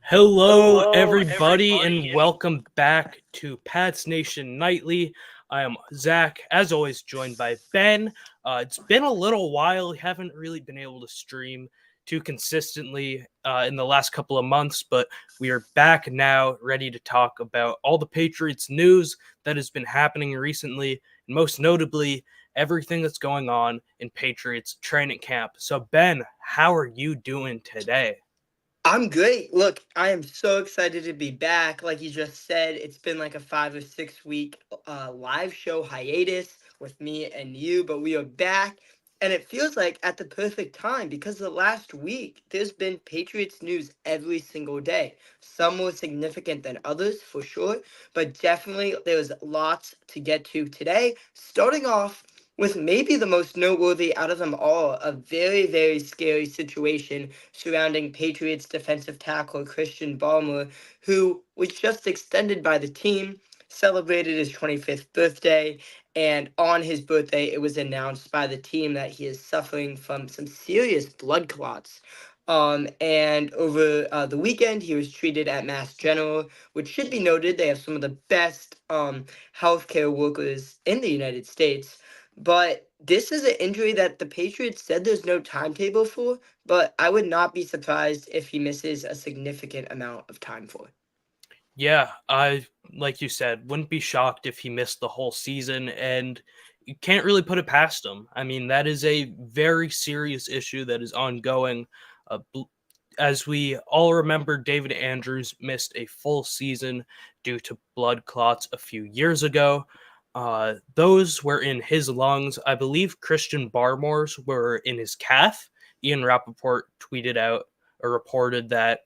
Hello, everybody, and welcome back to PATS Nation Nightly. I am Zach, as always, joined by Ben. It's been a little while. We haven't really been able to stream too consistently in the last couple of months, but we are back now, ready to talk about all the Patriots news that has been happening recently, and most notably, everything that's going on in Patriots training camp. So, Ben, how are you doing today? I'm great. Look, I am so excited to be back. Like you just said, it's been like a 5 or 6 week live show hiatus with me and you, but we are back. And it feels like at the perfect time because the last week there's been Patriots news every single day. Some more significant than others for sure, but definitely there's lots to get to today. Starting off with maybe the most noteworthy out of them all, a very, very scary situation surrounding Patriots defensive tackle Christian Barmore, who was just extended by the team, celebrated his 25th birthday, and on his birthday, it was announced by the team that he is suffering from some serious blood clots. And over the weekend, he was treated at Mass General, which should be noted. They have some of the best healthcare workers in the United States. But this is an injury that the Patriots said there's no timetable for, but I would not be surprised if he misses a significant amount of time for it. Yeah, like you said, wouldn't be shocked if he missed the whole season, and you can't really put it past him. I mean, that is a very serious issue that is ongoing. As we all remember, David Andrews missed a full season due to blood clots a few years ago. Those were in his lungs. I believe Christian Barmore's were in his calf. Ian Rappaport tweeted out or reported that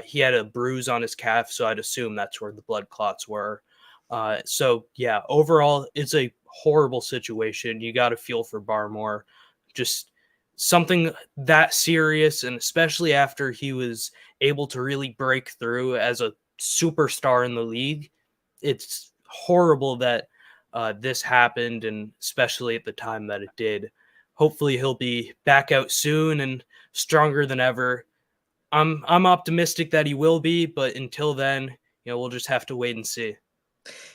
he had a bruise on his calf, so I'd assume that's where the blood clots were. So, yeah, overall, it's a horrible situation. You got to feel for Barmore. Just something that serious, and especially after he was able to really break through as a superstar in the league, it's horrible that this happened, and especially at the time that it did. Hopefully, he'll be back out soon and stronger than ever. I'm optimistic that he will be, but until then, we'll just have to wait and see.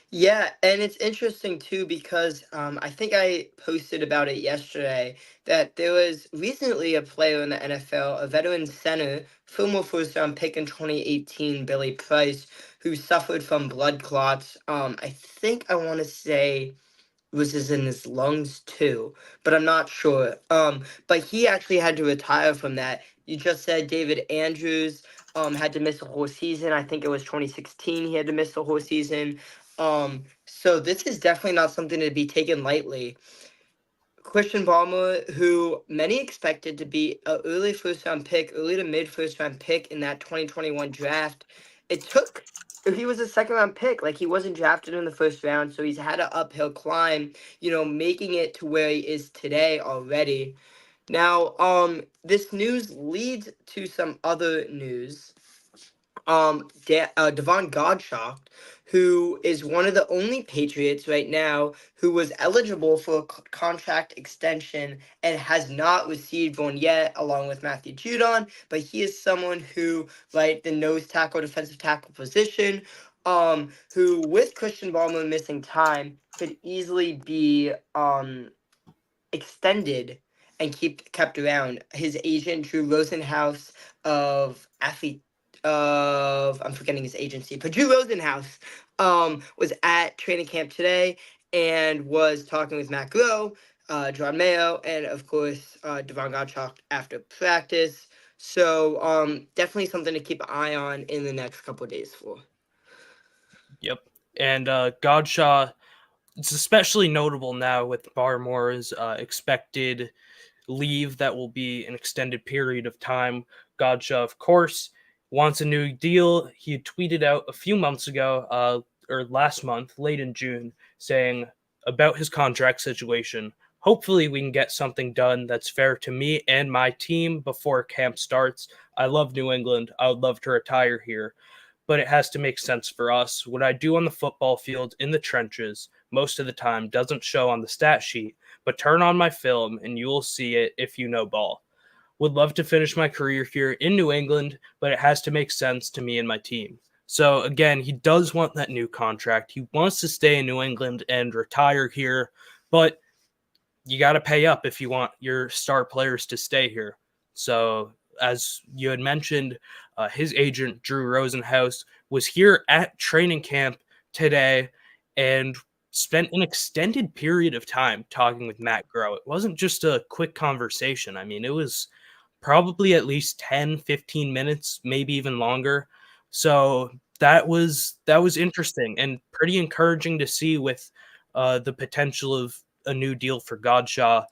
Yeah, and it's interesting too because I think I posted about it yesterday that there was recently a player in the NFL, a veteran center, former first-round pick in 2018, Billy Price, who suffered from blood clots. I think I want to say was in his lungs too, but I'm not sure. But he actually had to retire from that. You just said David Andrews had to miss a whole season. I think it was 2016 he had to miss the whole season. So this is definitely not something to be taken lightly. Christian Balmer, who many expected to be an early first round pick, early to mid first round pick in that 2021 draft. He was a second round pick. Like, he wasn't drafted in the first round, so he's had an uphill climb, making it to where he is today already. Now, this news leads to some other news. Devon Godshock, who is one of the only Patriots right now who was eligible for a contract extension and has not received one yet, along with Matthew Judon. But he is someone who, like the nose tackle, defensive tackle position, who with Christian Ballman missing time could easily be extended and kept around. His agent Drew Rosenhaus of of, I'm forgetting his agency, but Drew Rosenhaus was at training camp today and was talking with Matt Groh, John Mayo, and of course Devon Gottschalk after practice. So definitely something to keep an eye on in the next couple of days for. Yep. And Godshaw, it's especially notable now with Barmore's expected leave that will be an extended period of time. Godshaw, of course, wants a new deal. He had tweeted out a few months ago, or last month, late in June, saying about his contract situation. Hopefully, we can get something done that's fair to me and my team before camp starts. I love New England. I would love to retire here, but it has to make sense for us. What I do on the football field in the trenches most of the time doesn't show on the stat sheet, but turn on my film and you will see it if you know ball. Would love to finish my career here in New England, but it has to make sense to me and my team. So again, he does want that new contract. He wants to stay in New England and retire here, but you got to pay up if you want your star players to stay here. So, as you had mentioned, his agent, Drew Rosenhaus, was here at training camp today and spent an extended period of time talking with Matt Groh. It wasn't just a quick conversation. I mean, it was probably at least 10, 15 minutes, maybe even longer. So that was interesting and pretty encouraging to see with the potential of a new deal for Godshaw.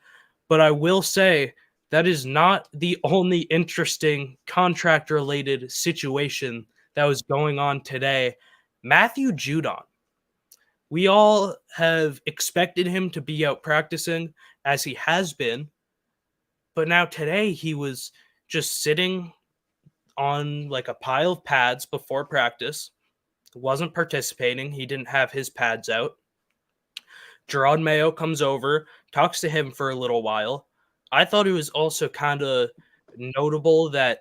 But I will say that is not the only interesting contract related situation that was going on today. Matthew Judon. We all have expected him to be out practicing as he has been, but now today he was just sitting on like a pile of pads before practice, wasn't participating. He didn't have his pads out. Gerard Mayo comes over, talks to him for a little while. I thought it was also kind of notable that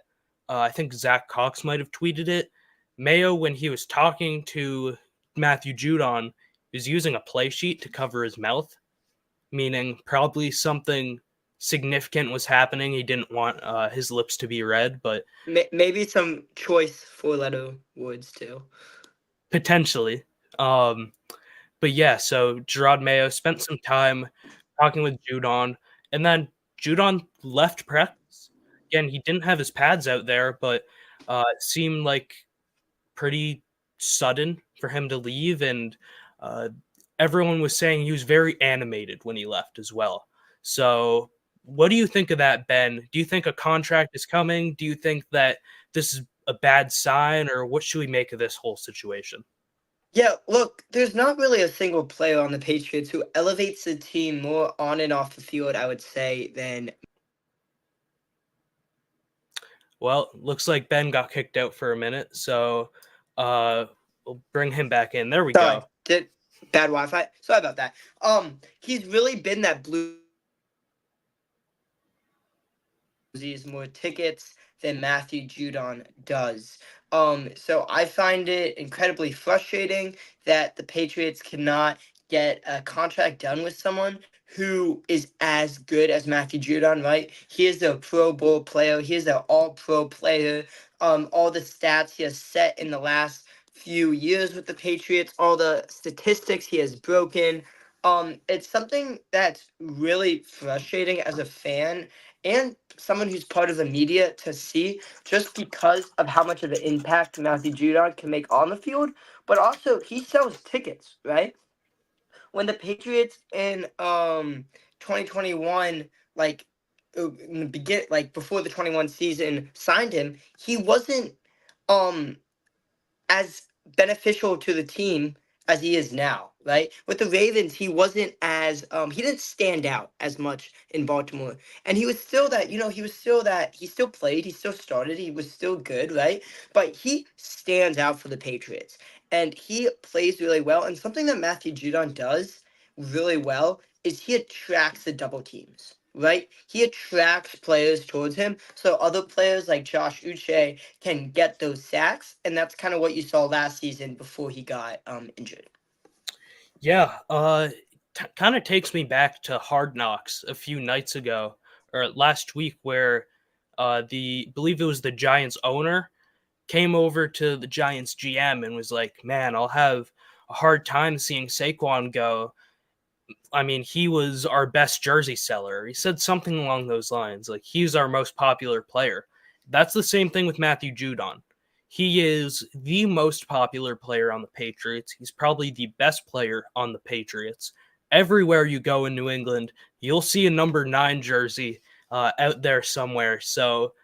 I think Zach Cox might have tweeted it. Mayo, when he was talking to Matthew Judon, was using a play sheet to cover his mouth, meaning probably something significant was happening. He didn't want his lips to be read, but Maybe some choice four-letter words too. potentially. Um, But yeah, so Gerard Mayo spent some time talking with Judon, and then Judon left practice. Again, he didn't have his pads out there, but it seemed like pretty sudden for him to leave, and uh, everyone was saying he was very animated when he left as well. So, what do you think of that, Ben? Do you think a contract is coming? Do you think that this is a bad sign, or what should we make of this whole situation? Yeah, look, there's not really a single player on the Patriots who elevates the team more on and off the field, I would say, than. Well, looks like Ben got kicked out for a minute, so we'll bring him back in. There we Sorry, go. did bad Wi-Fi. Sorry about that. He's really been that blue. More tickets than Matthew Judon does. So I find it incredibly frustrating that the Patriots cannot get a contract done with someone who is as good as Matthew Judon, right? He is a Pro Bowl player. He is an All-Pro player. All the stats he has set in the last few years with the Patriots, all the statistics he has broken. It's something that's really frustrating as a fan and someone who's part of the media to see just because of how much of an impact Matthew Judon can make on the field, but also he sells tickets, right? When the Patriots in 2021 in the before the 21 season signed him, he wasn't um as beneficial to the team as he is now, right? With the Ravens, he wasn't as he didn't stand out as much in Baltimore. And he was still that, he still played, he still started, he was still good, right? But he stands out for the Patriots. And he plays really well. And something that Matthew Judon does really well is he attracts the double teams. Right? He attracts players towards him. So other players like Josh Uche can get those sacks, and that's kind of what you saw last season before he got injured. Yeah, kind of takes me back to Hard Knocks a few nights ago or last week, where believe it was the Giants owner came over to the Giants GM and was like, "Man, I'll have a hard time seeing Saquon go. I mean, he was our best jersey seller." He said something along those lines, like he's our most popular player. That's the same thing with Matthew Judon. He is the most popular player on the Patriots. He's probably the best player on the Patriots. Everywhere you go in New England, you'll see a number 9 jersey out there somewhere. So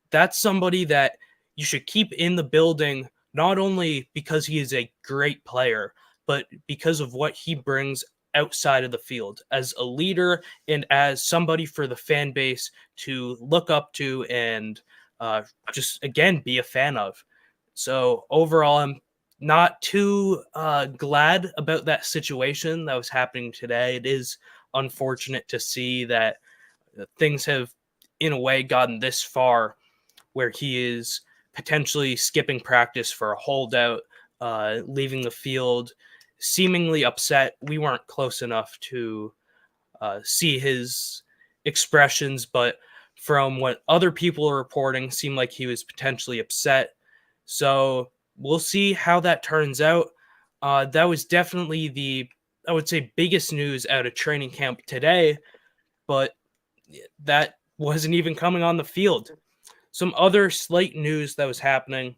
that's somebody that you should keep in the building, not only because he is a great player, but because of what he brings outside of the field as a leader and as somebody for the fan base to look up to and just again be a fan of. So overall, I'm not too glad about that situation that was happening today. It is unfortunate to see that things have, in a way, gotten this far where he is potentially skipping practice for a holdout, leaving the field, seemingly upset. We weren't close enough to see his expressions, but from what other people are reporting, seemed like he was potentially upset. So we'll see how that turns out. That was definitely the, I would say, biggest news out of training camp today, but that wasn't even coming on the field. Some other slight news that was happening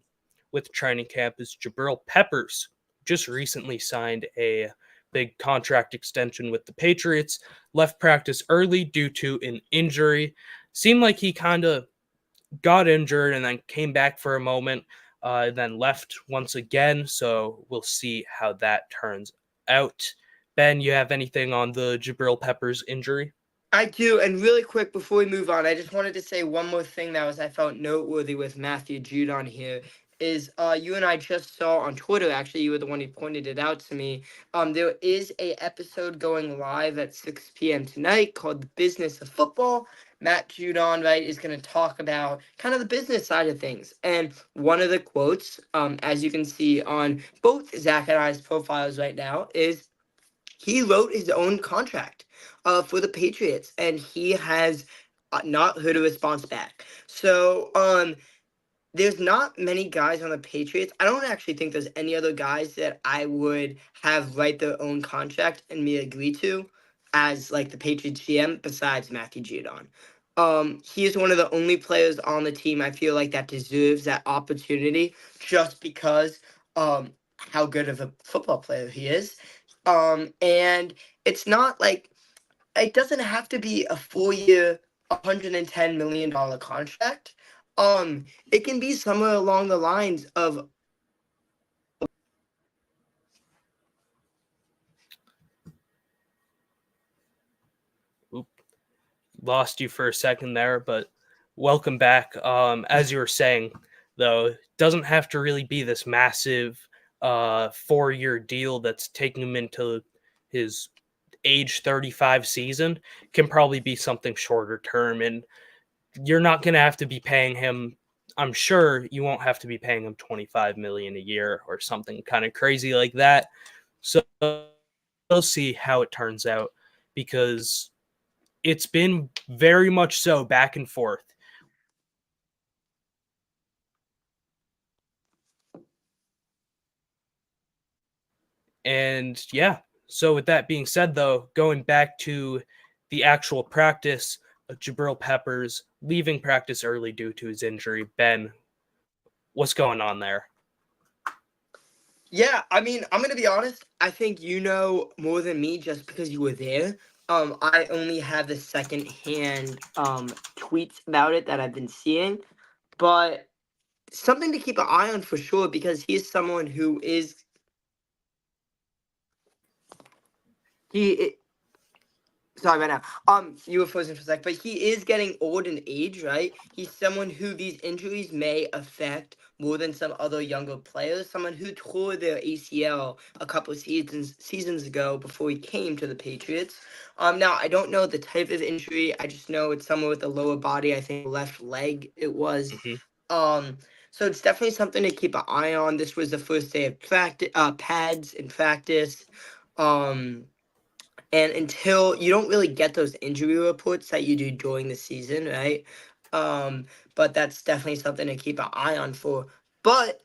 with training camp is Jabril Peppers just recently signed a big contract extension with the Patriots, left practice early due to an injury. Seemed like he kind of got injured and then came back for a moment, then left once again. So we'll see how that turns out. Ben, you have anything on the Jabril Peppers injury? I do, and really quick before we move on, I just wanted to say one more thing that was I felt noteworthy with Matthew Judon here is you and I just saw on Twitter, actually you were the one who pointed it out to me. There is a episode going live at 6 p.m. tonight called The Business of Football. Matt Judon, right, is going to talk about kind of the business side of things. And one of the quotes, as you can see on both Zach and I's profiles right now, is he wrote his own contract for the Patriots, and he has not heard a response back. So, there's not many guys on the Patriots. I don't actually think there's any other guys that I would have write their own contract and me agree to as like the Patriots GM besides Matthew Judon. He is one of the only players on the team I feel like that deserves that opportunity just because how good of a football player he is. And it's not like it doesn't have to be a 4 year, $110 million contract. It can be somewhere along the lines of Oop, lost you for a second there, but welcome back. As you were saying, though, it doesn't have to really be this massive 4 year deal that's taking him into his age 35 season. It can probably be something shorter term, and you're not going to have to be paying him. I'm sure you won't have to be paying him 25 million a year or something kind of crazy like that. So we'll see how it turns out, because it's been very much so back and forth. And yeah, so with that being said, though, going back to the actual practice, Jabril Peppers leaving practice early due to his injury. Ben, what's going on there? yeah, I mean, I'm gonna be honest, I think you know more than me just because you were there. I only have the second hand tweets about it that I've been seeing, but something to keep an eye on for sure because he's someone who is he sorry right now. You were frozen for a sec, but he is getting old in age, right? He's someone who these injuries may affect more than some other younger players. Someone who tore their ACL a couple of seasons ago before he came to the Patriots. Now I don't know the type of injury. I just know it's someone with the lower body. I think left leg it was. Mm-hmm. Um, so it's definitely something to keep an eye on. This was the first day of practice, pads in practice. Um, and until you don't really get those injury reports that you do during the season, right? But that's definitely something to keep an eye on for. But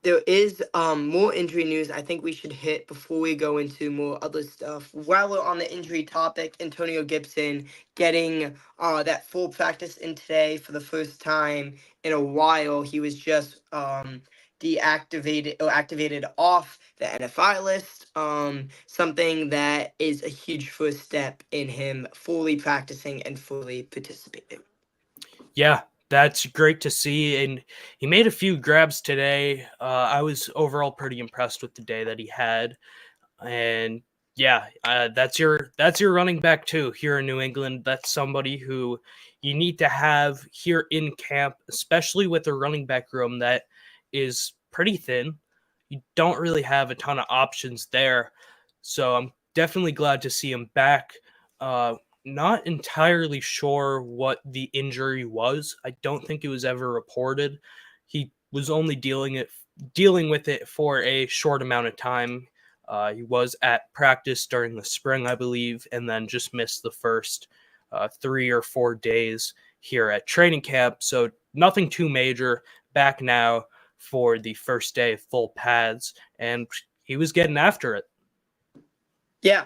there is more injury news I think we should hit before we go into more other stuff. While we're on the injury topic, Antonio Gibson getting that full practice in today for the first time in a while. He was just deactivated or activated off the NFI list. Something that is a huge first step in him fully practicing and fully participating. Yeah, that's great to see. And he made a few grabs today. I was overall pretty impressed with the day that he had. And yeah, that's your running back too here in New England. That's somebody who you need to have here in camp, especially with a running back room that is pretty thin. You don't really have a ton of options there. So I'm definitely glad to see him back. Uh, Not entirely sure what the injury was. I don't think it was ever reported. He was only dealing with it for a short amount of time. He was at practice during the spring, I believe, and then just missed the first 3 or 4 days here at training camp. So nothing too major. Back now for the first day of full pads, and he was getting after it. Yeah.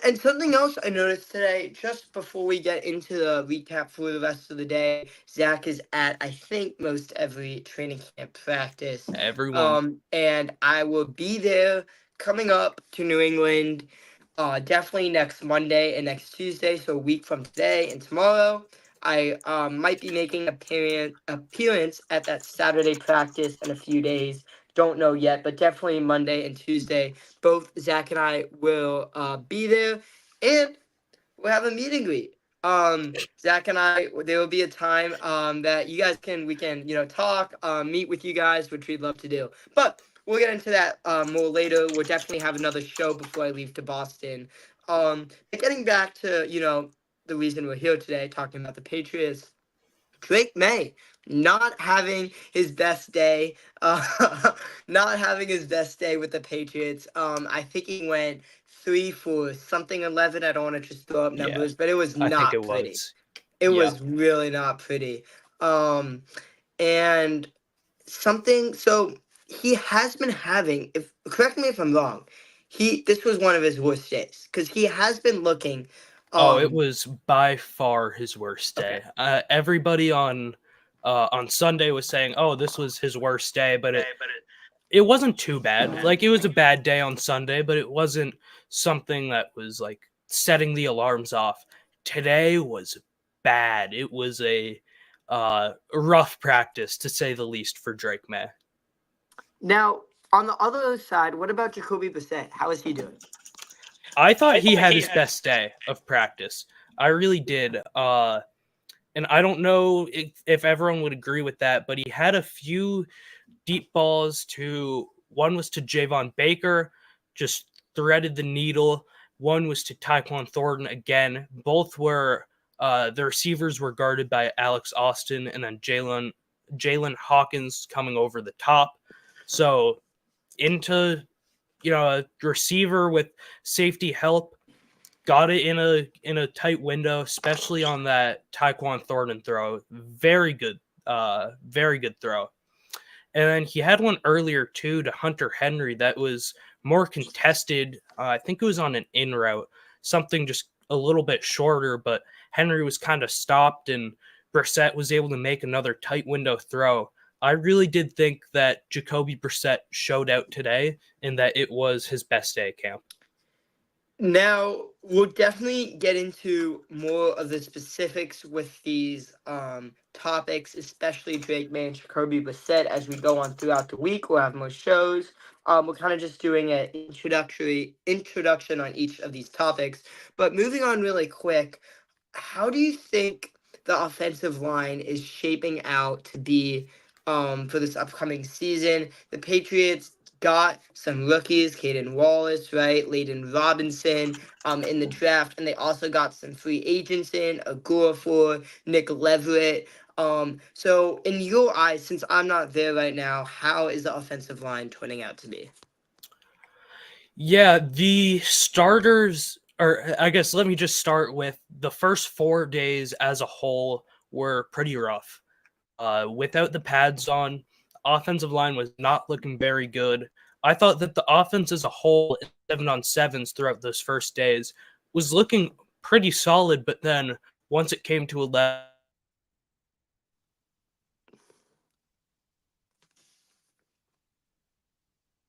And something else I noticed today, just before we get into the recap for the rest of the day, Zach is at, I think, most every training camp practice. Everyone. And I will be there coming up to New England, definitely next Monday and next Tuesday, so a week from today and tomorrow. I might be making appearance at that Saturday practice in a few days. Don't know yet, but definitely Monday and Tuesday both Zach and I will be there, and we'll have a meet and greet. Zach and I, there will be a time that we can talk, meet with you guys, which we'd love to do. But we'll get into that more later. We'll definitely have another show before I leave to Boston. But getting back to the reason we're here today, talking about the Patriots. Drake May not having his best day, not having his best day with the Patriots. I think he went 3 for something 11. I don't want to just throw up Yeah, numbers, but it was I think not it pretty. was. It Yeah. was really not pretty. Um, and something. So he has been having. If correct me if I'm wrong, this was one of his worst days because he has been looking. Oh, it Um, was by far his worst okay. day. Everybody on Sunday was saying, "Oh, this was his worst day," but it wasn't too bad. Like it was a bad day on Sunday, but it wasn't something that was like setting the alarms off. Today was bad. It was a rough practice to say the least for Drake May. Now, on the other side, what about Jacoby Brissett? How is he doing? I thought he had his best day of practice. I really did. And I don't know if everyone would agree with that, but he had a few deep balls to one was to Javon Baker, just threaded the needle. One was to Tyquan Thornton again. Both were the receivers were guarded by Alex Austin and then Jalen Hawkins coming over the top. So into a receiver with safety help, got it in a tight window, especially on that Tyquan Thornton throw. Very good throw. And then he had one earlier too to Hunter Henry that was more contested. I think it was on an in route, something just a little bit shorter, but Henry was kind of stopped and Brissett was able to make another tight window throw. I really did think that Jacoby Brissett showed out today and that it was his best day at camp. Now, we'll definitely get into more of the specifics with these topics, especially Drake May and Jacoby Brissett, as we go on throughout the week. We'll have more shows. We're kind of just doing an introduction on each of these topics. But moving on really quick, how do you think the offensive line is shaping out to be for this upcoming season? The Patriots got some rookies, Caden Wallace, right, Layden Robinson, in the draft, and they also got some free agents in, Agurafor, Nick Leverett. So in your eyes, since I'm not there right now, how is the offensive line turning out to be? Yeah, the starters, or I guess let me just start with the first 4 days as a whole were pretty rough. Without the pads on, offensive line was not looking very good. I thought that the offense as a whole, 7-on-7s throughout those first days, was looking pretty solid, but then once it came to 11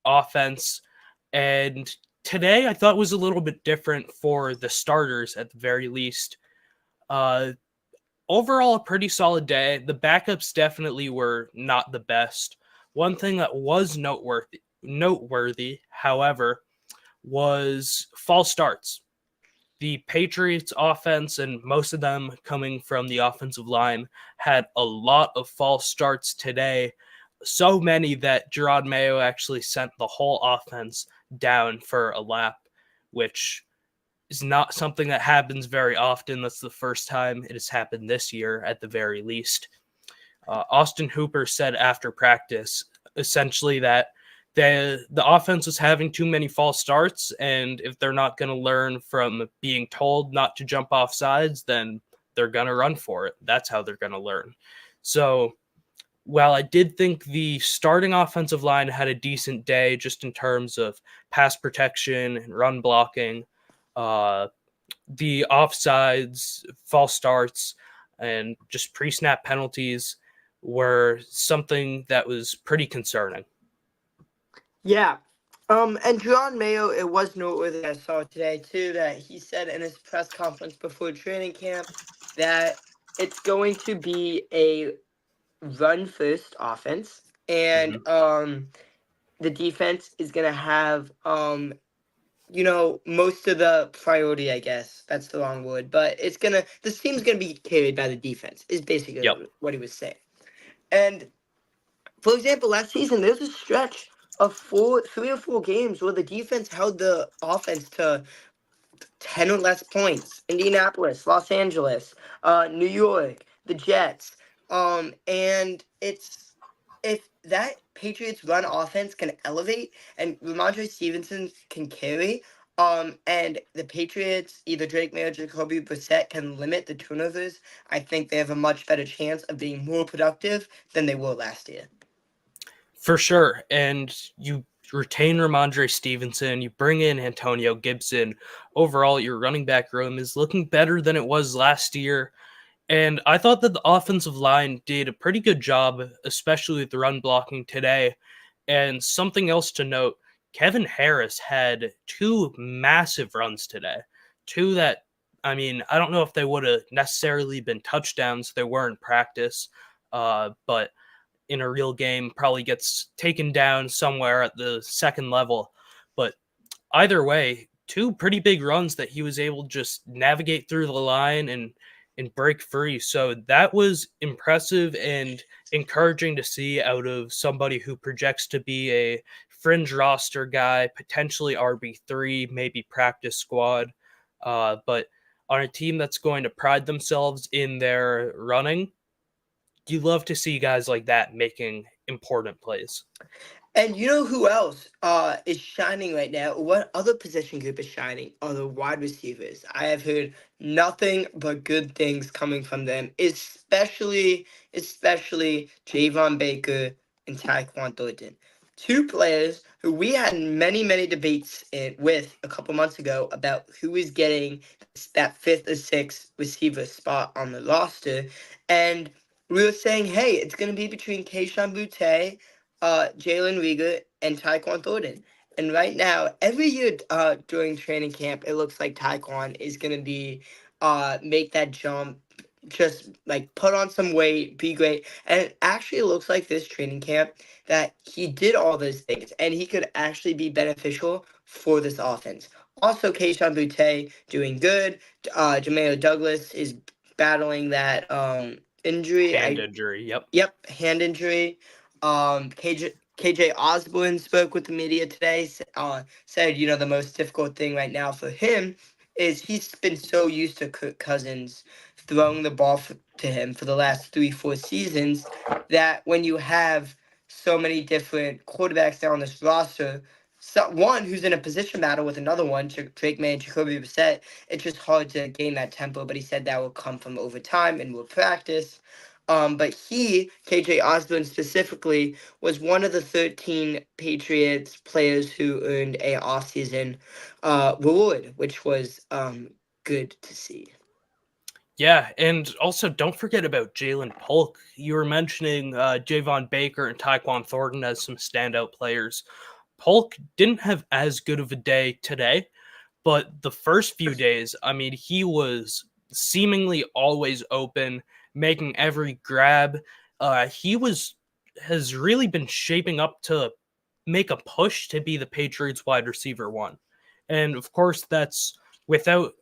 offense, and today I thought was a little bit different for the starters at the very least. Uh, Overall, a pretty solid day. The backups definitely were not the best. One thing that was noteworthy, however, was false starts. The Patriots offense, and most of them coming from the offensive line, had a lot of false starts today. So many that Gerard Mayo actually sent the whole offense down for a lap, which is not something that happens very often. That's the first time it has happened this year, at the very least. Austin Hooper said after practice, essentially, that the offense was having too many false starts, and if they're not going to learn from being told not to jump off sides, then they're going to run for it. That's how they're going to learn. So while I did think the starting offensive line had a decent day just in terms of pass protection and run blocking, uh, the offsides, false starts, and just pre-snap penalties were something that was pretty concerning. Yeah. And John Mayo, it was noteworthy I saw today too that he said in his press conference before training camp that it's going to be a run first offense, and Mm-hmm. the defense is gonna have most of the priority, I guess. That's the wrong word, but this team's gonna be carried by the defense, is basically Yep. what he was saying. And for example, last season there's a stretch of 3 or 4 games where the defense held the offense to 10 or less points. Indianapolis, Los Angeles, New York, the Jets. And it's if that Patriots run offense can elevate and Ramondre Stevenson can carry, and the Patriots, either Drake May or Jacoby Brissett, can limit the turnovers, I think they have a much better chance of being more productive than they were last year. For sure. And you retain Ramondre Stevenson, you bring in Antonio Gibson. Overall, your running back room is looking better than it was last year. And I thought that the offensive line did a pretty good job, especially with the run blocking today. And something else to note, Kevin Harris had two massive runs today. Two that, I mean, I don't know if they would have necessarily been touchdowns. They were in practice, but in a real game probably gets taken down somewhere at the second level. But either way, two pretty big runs that he was able to just navigate through the line and break free. So that was impressive and encouraging to see out of somebody who projects to be a fringe roster guy, potentially RB3, maybe practice squad. But on a team that's going to pride themselves in their running, you love to see guys like that making important plays. And you know who else is shining right now? What other position group is shining are the wide receivers. I have heard nothing but good things coming from them, especially Javon Baker and Tyquan Thornton. Two players who we had many debates with a couple months ago about who is getting that fifth or sixth receiver spot on the roster. And we were saying, hey, it's going to be between Keishawn Butte, Jalen Rieger, and Tyquan Thornton. And right now, every year during training camp, it looks like Tyquan is going to be make that jump, just like put on some weight, be great. And it actually looks like this training camp that he did all those things and he could actually be beneficial for this offense. Also, Keishawn Butte doing good. Jameo Douglas is battling that injury. Hand injury. Yep. Yep, hand injury. KJ Osborne spoke with the media today. Said the most difficult thing right now for him is he's been so used to Kirk Cousins throwing the ball to him for the last 3-4 seasons that when you have so many different quarterbacks down on this roster, one who's in a position battle with another one, Drake May and Jacoby Brissett, it's just hard to gain that tempo. But he said that will come from over time and will practice. But he, KJ Osborne specifically, was one of the 13 Patriots players who earned a offseason reward, which was good to see. Yeah, and also don't forget about Jalen Polk. You were mentioning Javon Baker and Tyquan Thornton as some standout players. Polk didn't have as good of a day today, but the first few days, I mean, he was seemingly always open, making every grab. He has really been shaping up to make a push to be the Patriots wide receiver one. And of course, that's without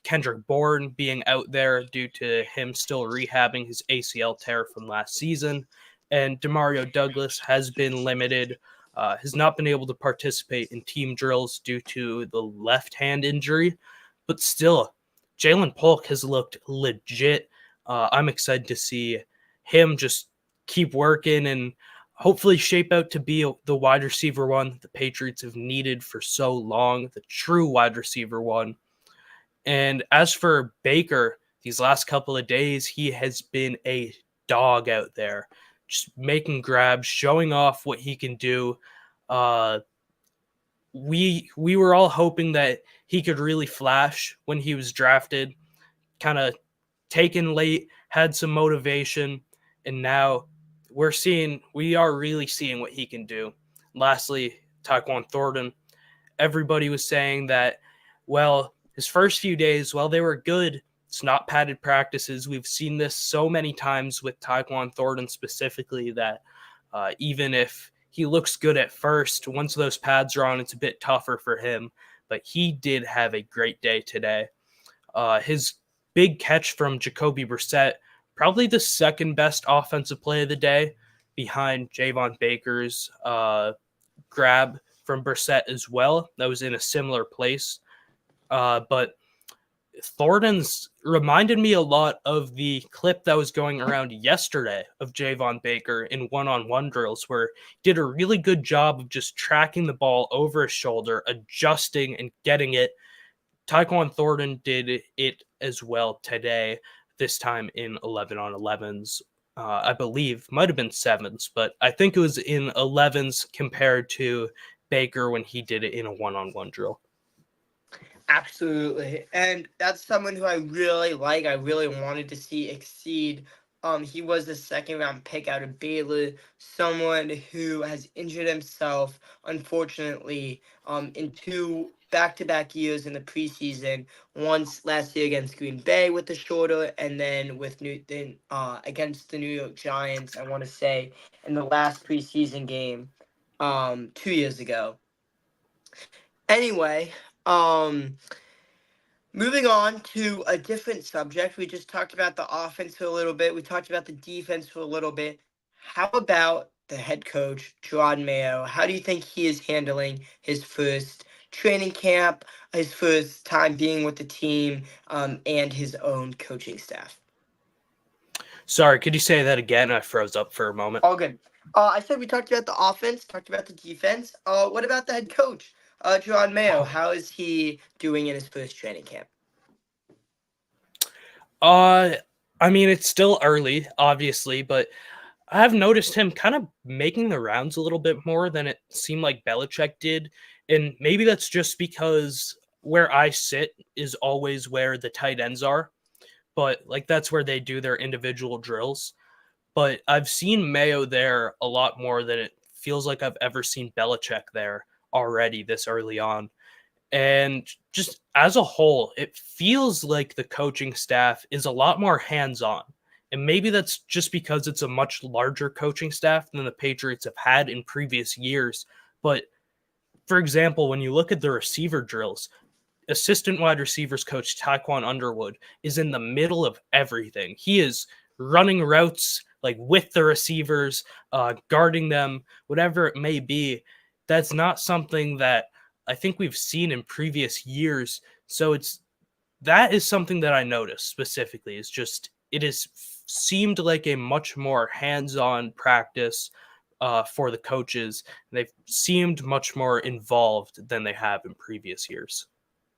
Kendrick Bourne being out there due to him still rehabbing his ACL tear from last season. And Demario Douglas has been limited, has not been able to participate in team drills due to the left hand injury. But still, Jalen Polk has looked legit. I'm excited to see him just keep working and hopefully shape out to be the wide receiver one that the Patriots have needed for so long, the true wide receiver one. And as for Baker, these last couple of days, he has been a dog out there, just making grabs, showing off what he can do. Uh, we were all hoping that he could really flash when he was drafted, kind of taken late, had some motivation, and now we are really seeing what he can do. Lastly, Tyquan Thornton. Everybody was saying that, well, his first few days, well, they were good. It's not padded practices. We've seen this so many times with Tyquan Thornton specifically that even if he looks good at first, once those pads are on, it's a bit tougher for him. But he did have a great day today. His big catch from Jacoby Brissett, probably the second best offensive play of the day, behind Javon Baker's grab from Brissett as well. That was in a similar place. But Thornton's reminded me a lot of the clip that was going around yesterday of Javon Baker in one-on-one drills, where he did a really good job of just tracking the ball over his shoulder, adjusting and getting it. Tyquan Thornton did it as well today, this time in 11 on 11s. I believe might have been sevens, but I think it was in 11s compared to Baker when he did it in a one-on-one drill. Absolutely. And that's someone who I really like. I really wanted to see exceed. He was the second round pick out of Baylor, someone who has injured himself, unfortunately, in two back-to-back years in the preseason. Once last year against Green Bay with the shoulder, and then against the New York Giants, I want to say, in the last preseason game 2 years ago. Anyway, moving on to a different subject. We just talked about the offense for a little bit. We talked about the defense for a little bit. How about the head coach, Gerard Mayo? How do you think he is handling his first training camp, his first time being with the team, and his own coaching staff? Sorry, could you say that again? I froze up for a moment. All good. I said we talked about the offense, talked about the defense. What about the head coach, Gerard Mayo? How is he doing in his first training camp? Uh, I mean, it's still early, obviously, but I've noticed him kind of making the rounds a little bit more than it seemed like Belichick did. And maybe that's just because where I sit is always where the tight ends are. But like that's where they do their individual drills. But I've seen Mayo there a lot more than it feels like I've ever seen Belichick there already this early on. And just as a whole, it feels like the coaching staff is a lot more hands on. And maybe that's just because it's a much larger coaching staff than the Patriots have had in previous years. But for example, when you look at the receiver drills, assistant wide receivers coach Taquan Underwood is in the middle of everything. He is running routes like with the receivers, guarding them, whatever it may be. That's not something that I think we've seen in previous years. So that is something that I noticed specifically. Is just it has seemed like a much more hands-on practice for the coaches. They've seemed much more involved than they have in previous years.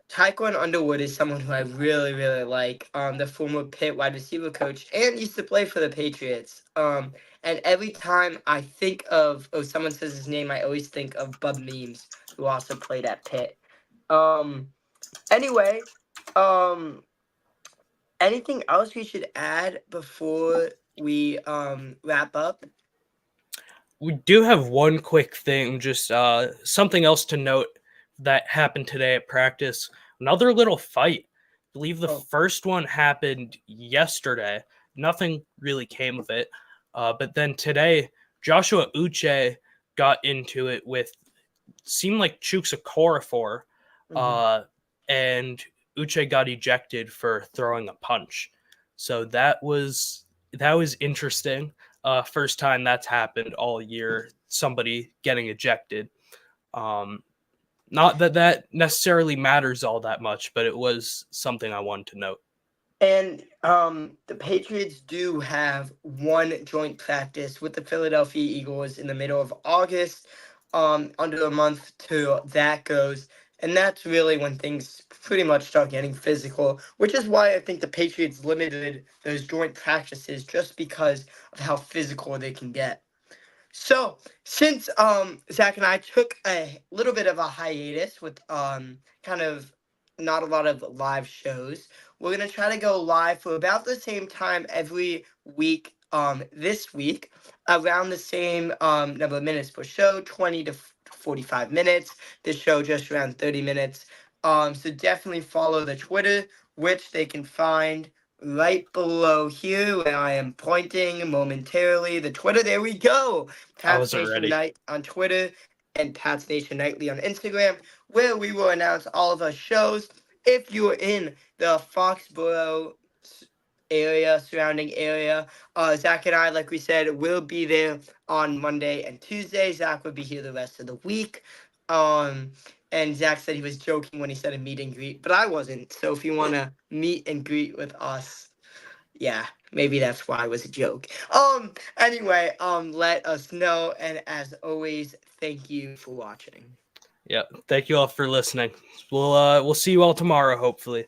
Tyquan Underwood is someone who I really, really like. The former Pitt wide receiver coach and used to play for the Patriots. And every time I think of, oh, someone says his name, I always think of Bub Memes, who also played at Pitt. Um, anyway, um, anything else we should add before we wrap up? We do have one quick thing, just something else to note that happened today at practice. Another little fight. I believe the Oh, first one happened yesterday. Nothing really came of it. But then today, Joshua Uche got into it with, seemed like Chuksa Okorafor, mhm. uh, and Uche got ejected for throwing a punch. So that was interesting. First time that's happened all year. Somebody getting ejected. Um, Not that that necessarily matters all that much, but it was something I wanted to note. And the Patriots do have one joint practice with the Philadelphia Eagles in the middle of August, under a month till that goes. And that's really when things pretty much start getting physical, which is why I think the Patriots limited those joint practices just because of how physical they can get. So, since Zach and I took a little bit of a hiatus with kind of not a lot of live shows, we're gonna try to go live for about the same time every week. This week, around the same number of minutes per show, 20 to 45 minutes. This show just around 30 minutes. So definitely follow the Twitter, which they can find right below here where I am pointing momentarily. The Twitter, there we go. I Pats wasn't Nation ready. Night on Twitter and Pats Nation Nightly on Instagram, where we will announce all of our shows. If you are in the Foxborough area, surrounding area, Zach and I, like we said, will be there on Monday and Tuesday. Zach will be here the rest of the week. Um, and Zach said he was joking when he said a meet and greet, but I wasn't. So if you want to meet and greet with us, yeah, maybe that's why it was a joke. Anyway, let us know, and as always, thank you for watching. Yeah. Thank you all for listening. We'll see you all tomorrow, hopefully.